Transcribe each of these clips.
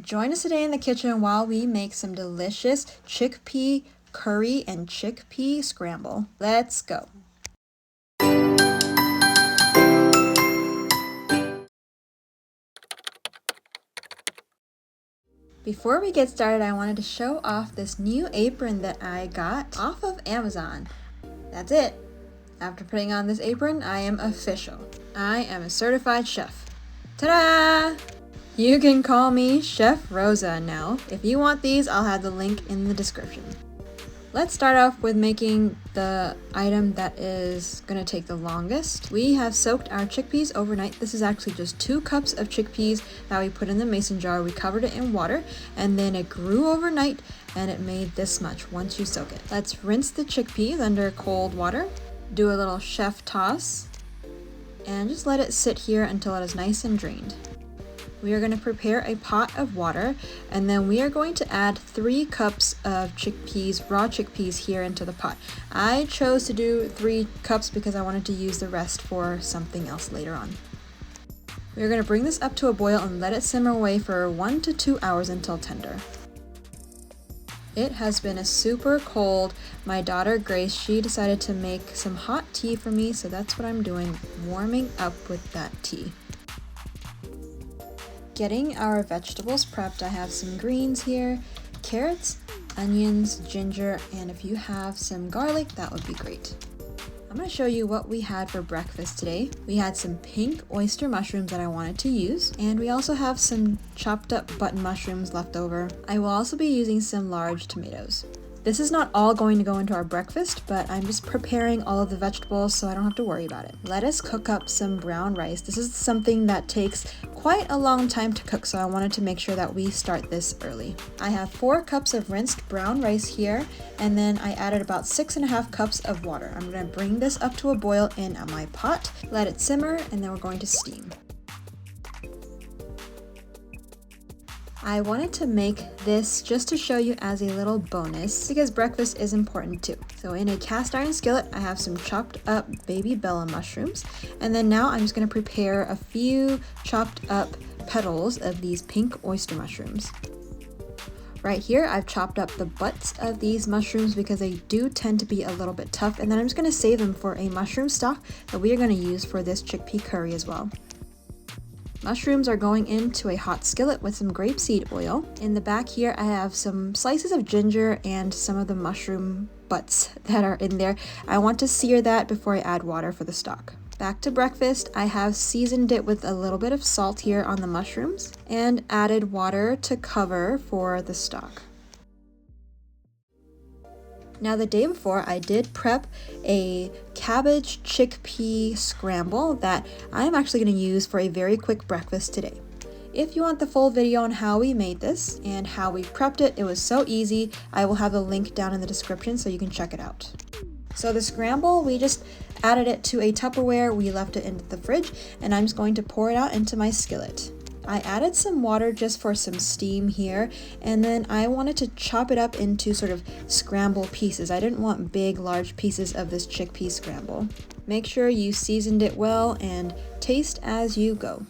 Join us today in the kitchen while we make some delicious chickpea curry and chickpea scramble. Let's go. Before we get started, I wanted to show off this new apron that I got off of Amazon. That's it. After putting on this apron, I am official. I am a certified chef. Ta-da! You can call me Chef Rosa now. If you want these, I'll have the link in the description. Let's start off with making the item that is going to take the longest. We have soaked our chickpeas overnight. This is actually just 2 cups of chickpeas that we put in the mason jar. We covered it in water and then it grew overnight and it made this much once you soak it. Let's rinse the chickpeas under cold water. Do a little chef toss and just let it sit here until it is nice and drained. We are going to prepare a pot of water and then we are going to add 3 cups of chickpeas, raw chickpeas here into the pot. I chose to do 3 cups because I wanted to use the rest for something else later on. We are going to bring this up to a boil and let it simmer away for 1 to 2 hours until tender. It has been a super cold. My daughter Grace, she decided to make some hot tea for me, so that's what I'm doing, warming up with that tea. Getting our vegetables prepped, I have some greens here, carrots, onions, ginger, and if you have some garlic, that would be great. I'm going to show you what we had for breakfast today. We had some pink oyster mushrooms that I wanted to use, and we also have some chopped up button mushrooms left over. I will also be using some large tomatoes. This is not all going to go into our breakfast, but I'm just preparing all of the vegetables so I don't have to worry about it. Let us cook up some brown rice. This is something that takes quite a long time to cook, so I wanted to make sure that we start this early. I have 4 cups of rinsed brown rice here, and then I added about 6.5 cups of water. I'm going to bring this up to a boil in my pot, let it simmer, and then we're going to steam. I wanted to make this just to show you as a little bonus because breakfast is important too. So in a cast iron skillet, I have some chopped up baby bella mushrooms. And then now I'm just going to prepare a few chopped up petals of these pink oyster mushrooms. Right here, I've chopped up the butts of these mushrooms because they do tend to be a little bit tough. And then I'm just going to save them for a mushroom stock that we are going to use for this chickpea curry as well. Mushrooms are going into a hot skillet with some grapeseed oil. In the back here, I have some slices of ginger and some of the mushroom butts that are in there. I want to sear that before I add water for the stock. Back to breakfast, I have seasoned it with a little bit of salt here on the mushrooms and added water to cover for the stock. Now the day before, I did prep a cabbage chickpea scramble that I'm actually going to use for a very quick breakfast today. If you want the full video on how we made this and how we prepped it, it was so easy. I will have the link down in the description so you can check it out. So the scramble, we just added it to a Tupperware, we left it in the fridge, and I'm just going to pour it out into my skillet. I added some water just for some steam here, and then I wanted to chop it up into sort of scramble pieces. I didn't want big, large pieces of this chickpea scramble. Make sure you seasoned it well and taste as you go.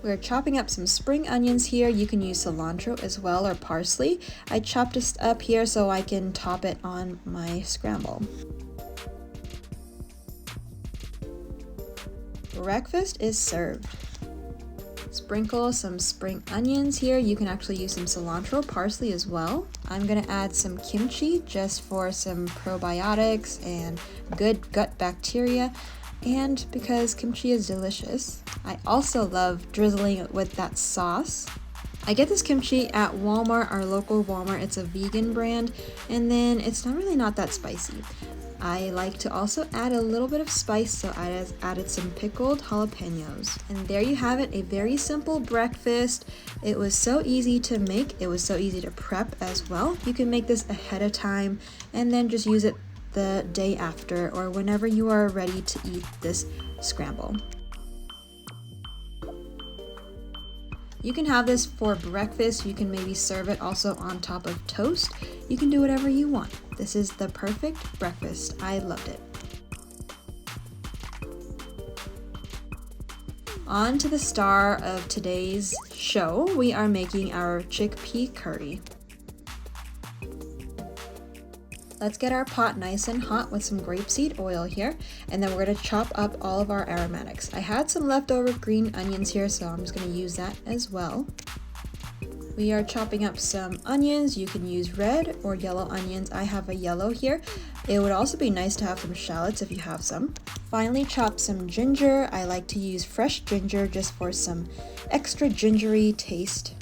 We're chopping up some spring onions here. You can use cilantro as well or parsley. I chopped this up here so I can top it on my scramble. Breakfast is served. Sprinkle some spring onions here. You can actually use some cilantro, parsley as well. I'm going to add some kimchi just for some probiotics and good gut bacteria. And because kimchi is delicious, I also love drizzling it with that sauce. I get this kimchi at Walmart, our local Walmart. It's a vegan brand, and then it's not that spicy. I like to also add a little bit of spice, so I added some pickled jalapenos. And there you have it, a very simple breakfast. It was so easy to make, it was so easy to prep as well. You can make this ahead of time and then just use it the day after or whenever you are ready to eat this scramble. You can have this for breakfast. You can maybe serve it also on top of toast. You can do whatever you want. This is the perfect breakfast. I loved it. On to the star of today's show. We are making our chickpea curry. Let's get our pot nice and hot with some grapeseed oil here, and then we're going to chop up all of our aromatics. I had some leftover green onions here, so I'm just going to use that as well. We are chopping up some onions. You can use red or yellow onions. I have a yellow here. It would also be nice to have some shallots if you have some. Finally, chop some ginger. I like to use fresh ginger just for some extra gingery taste.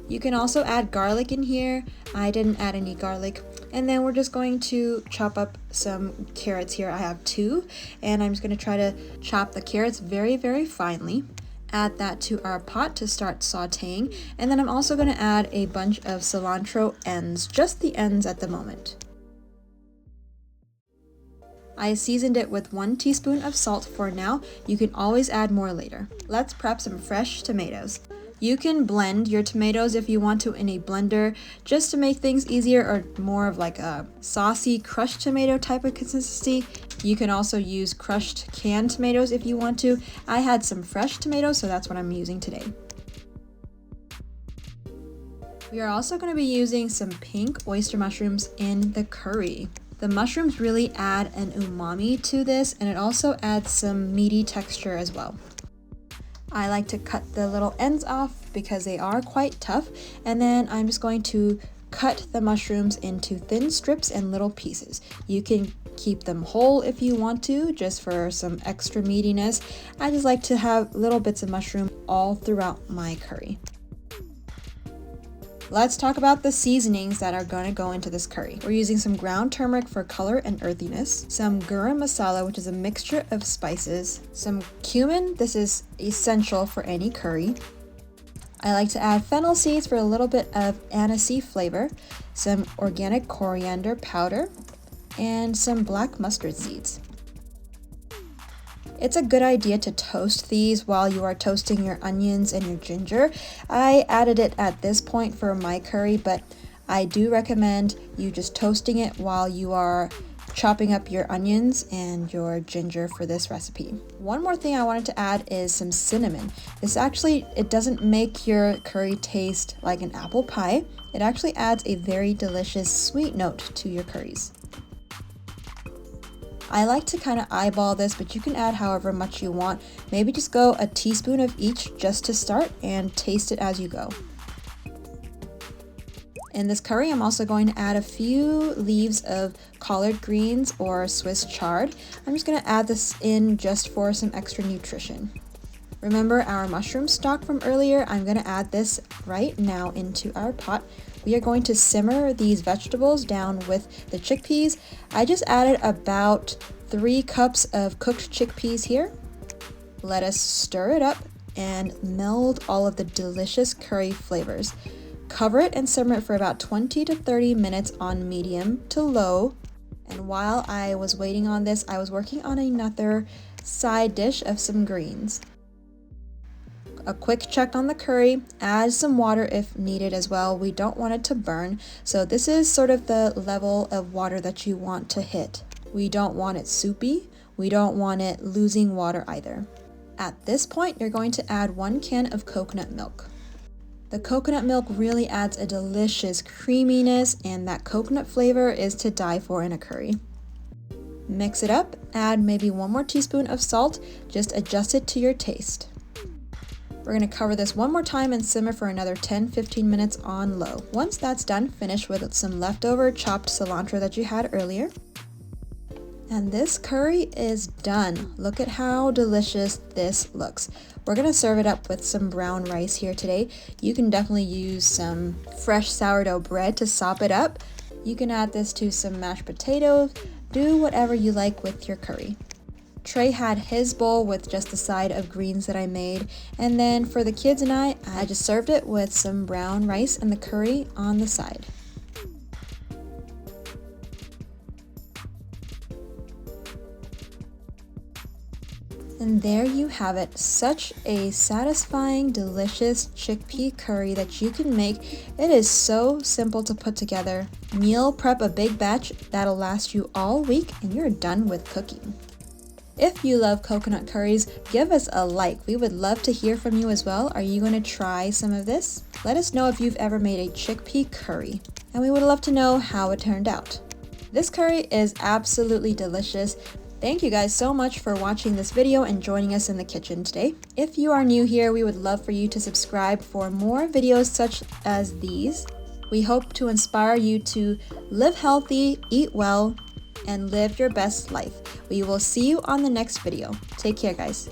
You can also add garlic in here. I didn't add any garlic. And then we're just going to chop up some carrots here. I have 2, and I'm just going to try to chop the carrots very, very finely. Add that to our pot to start sautéing. And then I'm also going to add a bunch of cilantro ends, just the ends at the moment. I seasoned it with 1 teaspoon of salt for now. You can always add more later. Let's prep some fresh tomatoes. You can blend your tomatoes if you want to in a blender just to make things easier, or more of like a saucy crushed tomato type of consistency. You can also use crushed canned tomatoes if you want to. I had some fresh tomatoes, so that's what I'm using today. We are also going to be using some pink oyster mushrooms in the curry. The mushrooms really add an umami to this, and it also adds some meaty texture as well. I like to cut the little ends off because they are quite tough, and then I'm just going to cut the mushrooms into thin strips and little pieces. You can keep them whole if you want to, just for some extra meatiness. I just like to have little bits of mushroom all throughout my curry. Let's talk about the seasonings that are going to go into this curry. We're using some ground turmeric for color and earthiness, some garam masala, which is a mixture of spices, some cumin. This is essential for any curry. I like to add fennel seeds for a little bit of anisey flavor, some organic coriander powder, and some black mustard seeds. It's a good idea to toast these while you are toasting your onions and your ginger. I added it at this point for my curry, but I do recommend you just toasting it while you are chopping up your onions and your ginger for this recipe. One more thing I wanted to add is some cinnamon. It doesn't make your curry taste like an apple pie. It actually adds a very delicious sweet note to your curries. I like to kind of eyeball this, but you can add however much you want. Maybe just go a teaspoon of each just to start and taste it as you go. In this curry, I'm also going to add a few leaves of collard greens or Swiss chard. I'm just going to add this in just for some extra nutrition. Remember our mushroom stock from earlier? I'm going to add this right now into our pot. We are going to simmer these vegetables down with the chickpeas. I just added about 3 cups of cooked chickpeas here. Let us stir it up and meld all of the delicious curry flavors. Cover it and simmer it for about 20 to 30 minutes on medium to low. And while I was waiting on this, I was working on another side dish of some greens. A quick check on the curry, add some water if needed as well. We don't want it to burn, so this is sort of the level of water that you want to hit. We don't want it soupy, we don't want it losing water either. At this point, you're going to add 1 can of coconut milk. The coconut milk really adds a delicious creaminess, and that coconut flavor is to die for in a curry. Mix it up, add maybe 1 more teaspoon of salt, just adjust it to your taste. We're going to cover this one more time and simmer for another 10-15 minutes on low. Once that's done, finish with some leftover chopped cilantro that you had earlier. And this curry is done. Look at how delicious this looks. We're going to serve it up with some brown rice here today. You can definitely use some fresh sourdough bread to sop it up. You can add this to some mashed potatoes. Do whatever you like with your curry. Trey had his bowl with just the side of greens that I made, and then for the kids and I just served it with some brown rice and the curry on the side. And there you have it, such a satisfying, delicious chickpea curry that you can make. It is so simple to put together. Meal prep a big batch that'll last you all week and you're done with cooking. If you love coconut curries, give us a like. We would love to hear from you as well. Are you going to try some of this? Let us know if you've ever made a chickpea curry, and we would love to know how it turned out. This curry is absolutely delicious. Thank you guys so much for watching this video and joining us in the kitchen today. If you are new here, we would love for you to subscribe for more videos such as these. We hope to inspire you to live healthy, eat well, and live your best life. We will see you on the next video. Take care, guys.